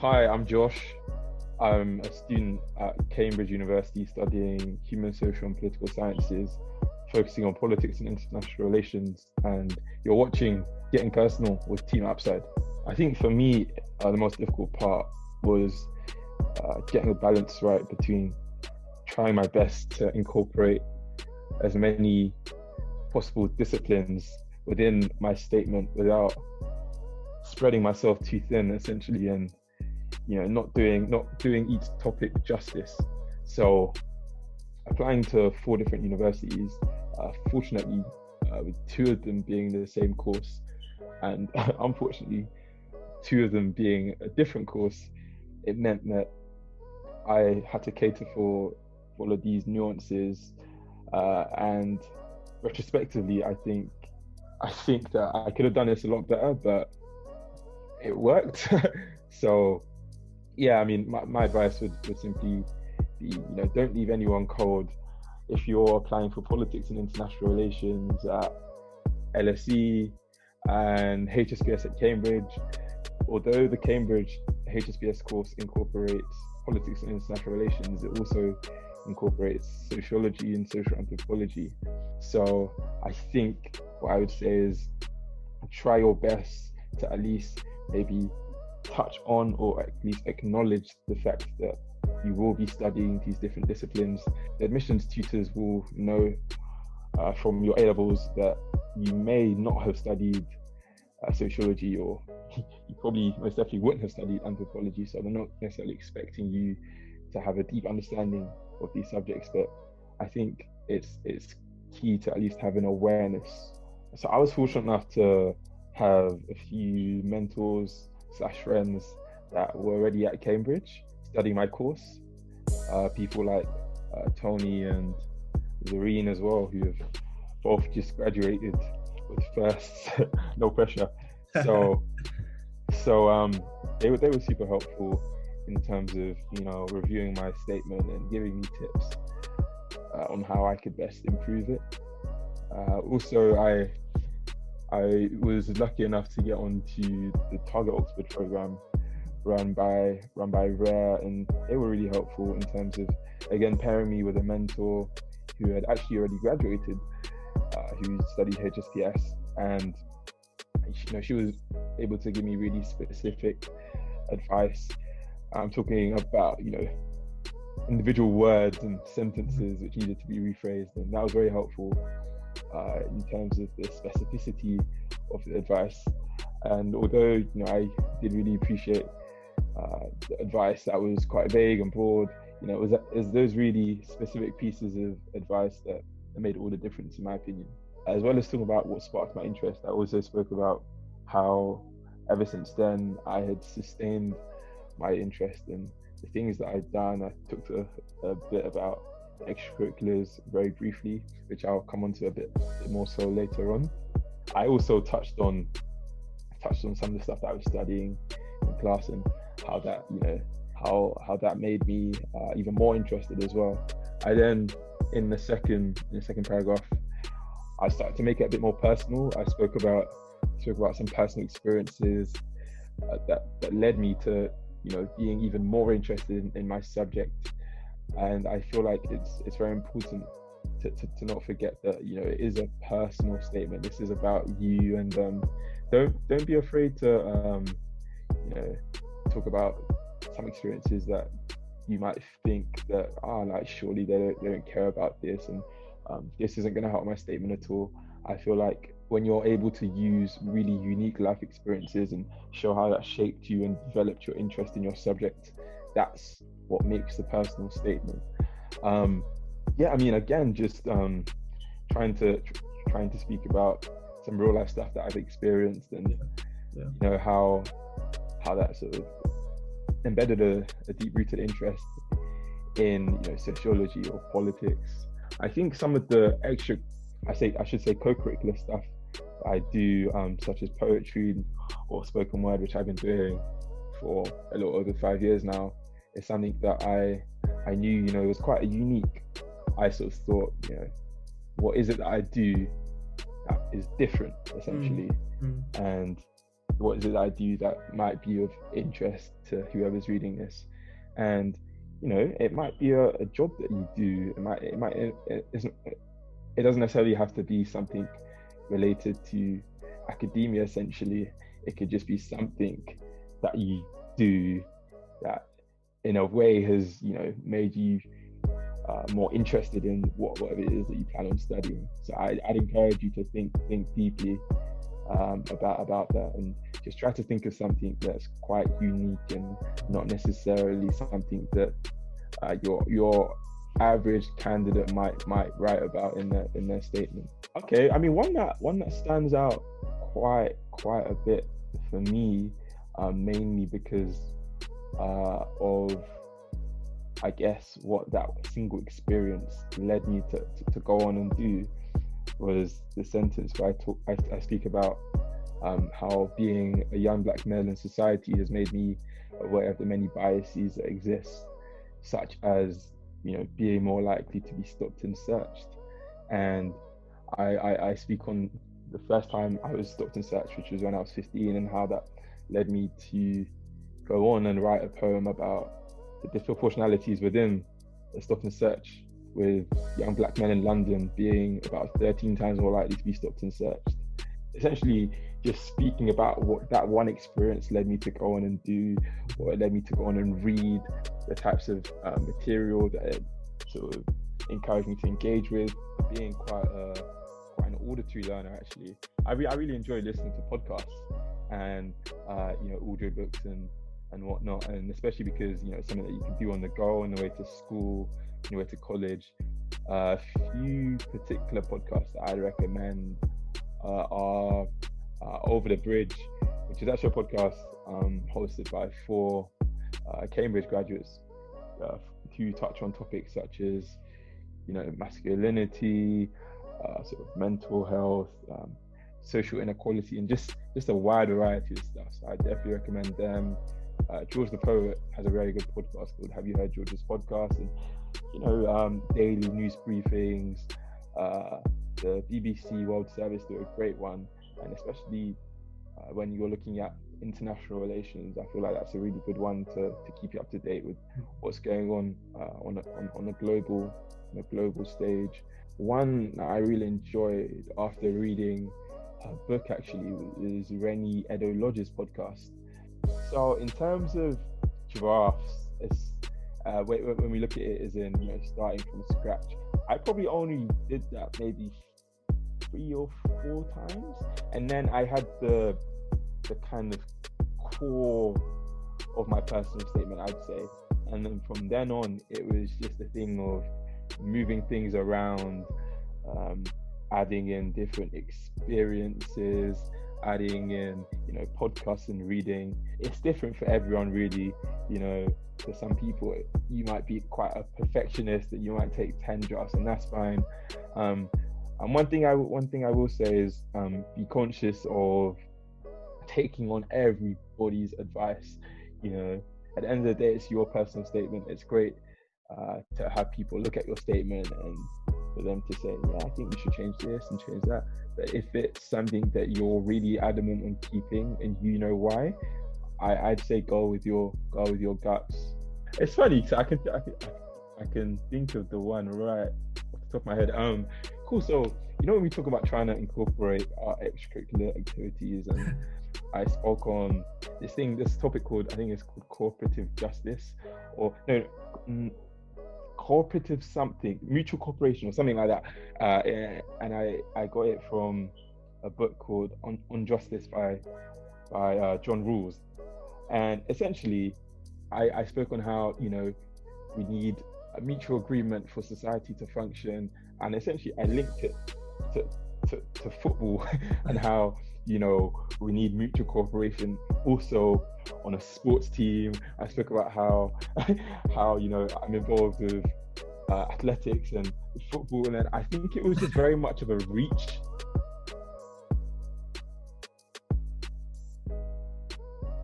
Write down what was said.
Hi, I'm Josh. I'm a student at Cambridge University studying human, social, and political sciences, focusing on politics and international relations. And you're watching Getting Personal with Team Upside. I think for me, the most difficult part was getting the balance right between trying my best to incorporate as many possible disciplines within my statement without spreading myself too thin, essentially, and not doing each topic justice. So applying to 4 different universities, fortunately with 2 of them being the same course, and unfortunately 2 of them being a different course, it meant that I had to cater for all of these nuances, and retrospectively I think that I could have done this a lot better, but it worked. So yeah, I mean, my advice would simply be, don't leave anyone cold. If you're applying for politics and international relations at LSE and HSPS at Cambridge, although the Cambridge HSPS course incorporates politics and international relations, it also incorporates sociology and social anthropology. So I think what I would say is try your best to at least maybe touch on or at least acknowledge the fact that you will be studying these different disciplines. The admissions tutors will know from your A-levels that you may not have studied sociology, or you probably most definitely wouldn't have studied anthropology, so they're not necessarily expecting you to have a deep understanding of these subjects, but I think it's key to at least have an awareness. So I was fortunate enough to have a few mentors / friends that were already at Cambridge studying my course. People like Tony and Zareen as well, who have both just graduated with firsts, no pressure. So they were super helpful in terms of reviewing my statement and giving me tips on how I could best improve it. Also, I was lucky enough to get onto the Target Oxford program run by Rare, and they were really helpful in terms of, again, pairing me with a mentor who had actually already graduated, who studied HSPS, and she was able to give me really specific advice. I'm talking about individual words and sentences which needed to be rephrased, and that was very helpful in terms of the specificity of the advice. And although I did really appreciate the advice that was quite vague and broad, it was those really specific pieces of advice that made all the difference, in my opinion. As well as talking about what sparked my interest, I also spoke about how ever since then I had sustained my interest in the things that I'd done. I talked a bit about extracurriculars very briefly, which I'll come on to a bit more so later on. I also touched on some of the stuff that I was studying in class, and how that how that made me even more interested as well. I then, in the second paragraph, I started to make it a bit more personal. I spoke about some personal experiences that led me to being even more interested in my subject. And I feel like it's very important to not forget that it is a personal statement. This is about you, and don't be afraid to talk about some experiences that you might think that surely they don't care about this, and this isn't going to help my statement at all. I feel like when you're able to use really unique life experiences and show how that shaped you and developed your interest in your subject, that's what makes the personal statement. Again, just trying to speak about some real life stuff that I've experienced, and how that sort of embedded a deep-rooted interest in sociology or politics. I think some of the extra, I should say co-curricular stuff that I do, such as poetry or spoken word, which I've been doing for a little over 5 years now, is something that I knew was quite unique. I sort of thought, what is it that I do that is different, essentially? And what is it that I do that might be of interest to whoever's reading this? And it might be a job that you do. It doesn't necessarily have to be something related to academia. Essentially, it could just be something that you do that in a way has made you more interested in whatever it is that you plan on studying. So I'd encourage you to think deeply about that, and just try to think of something that's quite unique and not necessarily something that your average candidate might write about in their statement. Okay, I mean, one that stands out quite a bit for me, mainly because of, I guess, what that single experience led me to go on and do, was the sentence where I speak about how being a young black male in society has made me aware of the many biases that exist, such as being more likely to be stopped and searched. And I speak on the first time I was stopped and searched, which was when I was 15, and how that led me to go on and write a poem about the disproportionalities within the stop and search, with young black men in London being about 13 times more likely to be stopped and searched. Essentially, just speaking about what that one experience led me to go on and do, or it led me to go on and read the types of material that it sort of encouraged me to engage with, being quite an auditory learner. Actually, I really enjoy listening to podcasts and audiobooks and whatnot, and especially because it's something that you can do on the go, on the way to school, on the way to college. A few particular podcasts that I'd recommend are Over the Bridge, which is actually a podcast hosted by 4 Cambridge graduates who touch on topics such as masculinity, sort of mental health, social inequality, and just a wide variety of stuff. So I definitely recommend them. George the Poet has a very good podcast called Have You Heard George's Podcast? And daily news briefings, the BBC World Service do a great one, and especially when you're looking at international relations, I feel like that's a really good one to keep you up to date with what's going on on a global stage. One that I really enjoyed after reading a book actually is Reni Edo-Lodge's podcast. So in terms of drafts, it's when we look at it as in starting from scratch, I probably only did that maybe 3 or 4 times, and then I had the kind of core of my personal statement, I'd say, and then from then on it was just a thing of moving things around, adding in different experiences, adding in podcasts and reading. It's different for everyone, really. For some people you might be quite a perfectionist, that you might take 10 drafts, and that's fine. And one thing I will say is be conscious of taking on everybody's advice. At the end of the day, it's your personal statement. It's great to have people look at your statement and for them to say, yeah, I think you should change this and change that. But if it's something that you're really adamant on keeping and why, I'd say go with your guts. It's funny, so I can think of the one right off the top of my head. Cool. So when we talk about trying to incorporate our extracurricular activities, and I spoke on this topic called, I think it's called cooperative justice, or no, cooperative something, mutual cooperation or something like that. And I got it from a book called On Justice by John Rawls. And essentially, I spoke on how, we need a mutual agreement for society to function. And essentially, I linked it to football and how, we need mutual cooperation also on a sports team. I spoke about how I'm involved with athletics and football, and then I think it was just very much of a reach